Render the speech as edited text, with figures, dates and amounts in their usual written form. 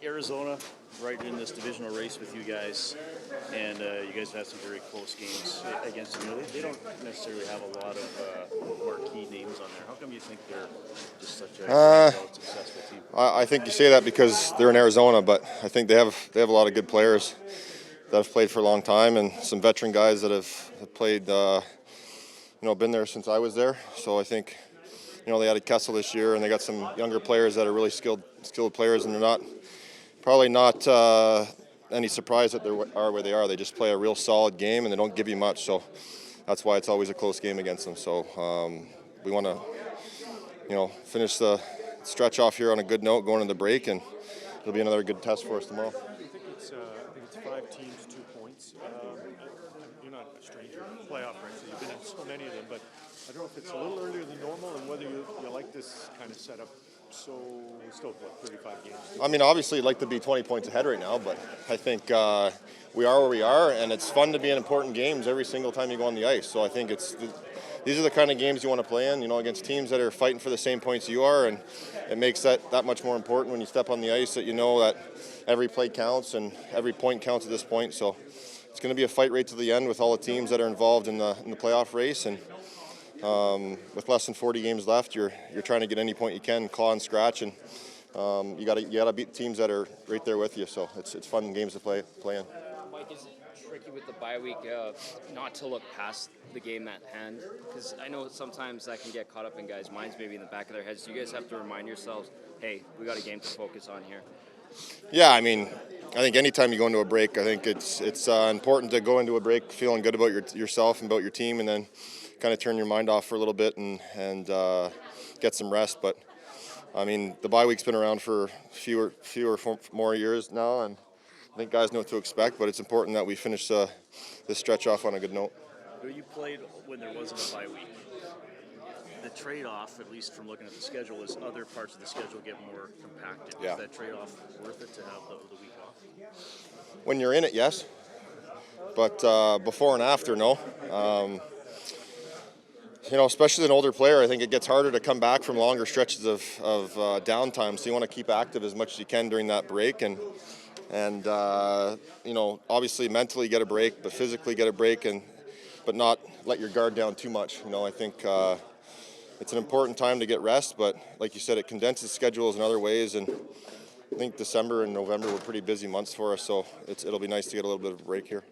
Arizona right in this divisional race with you guys, and you guys have had some very close games against them. They don't necessarily have a lot of marquee names on there. How come you think they're just such a successful team? I think you say that because they're in Arizona, but I think they have a lot of good players that have played for a long time, and some veteran guys that have played, been there since I was there. So I think, they added Kessel this year, and they got some younger players that are really skilled players, and they're probably not any surprise that they are where they are. They just play a real solid game, and they don't give you much. So that's why it's always a close game against them. So we want to, finish the stretch off here on a good note, going into the break, and it'll be another good test for us tomorrow. I think it's 5 teams, 2 points. You're not a stranger to the playoff race, so you've been in so many of them, but I don't know if it's a little earlier than normal and whether you like this kind of setup. So still, 35 games? I mean, obviously, you'd like to be 20 points ahead right now, but I think we are where we are, and it's fun to be in important games every single time you go on the ice. So I think these are the kind of games you want to play in, against teams that are fighting for the same points you are, and it makes that much more important when you step on the ice that you know that every play counts and every point counts at this point. So it's going to be a fight right to the end with all the teams that are involved in the playoff race, and with less than 40 games left, you're trying to get any point you can, claw and scratch, and you gotta beat teams that are right there with you. So it's fun games to play in. Mike, is it tricky with the bye week not to look past the game at hand? Because I know sometimes that can get caught up in guys' minds, maybe in the back of their heads. Do you guys have to remind yourselves, hey, we got a game to focus on here? Yeah, I mean, I think anytime you go into a break, I think it's important to go into a break feeling good about yourself and about your team, and then kind of turn your mind off for a little bit and get some rest. But I mean, the bye week's been around for fewer more years now, and I think guys know what to expect. But it's important that we finish this stretch off on a good note. You played when there wasn't a bye week. The trade-off, at least from looking at the schedule, is other parts of the schedule get more compacted. Yeah. Is that trade-off worth it to have the week off? When you're in it, yes. But before and after, no. Especially as an older player, I think it gets harder to come back from longer stretches of downtime. So you want to keep active as much as you can during that break, and obviously mentally get a break, but physically get a break, but not let your guard down too much. I think it's an important time to get rest, but like you said, it condenses schedules in other ways, and I think December and November were pretty busy months for us, so it'll be nice to get a little bit of a break here.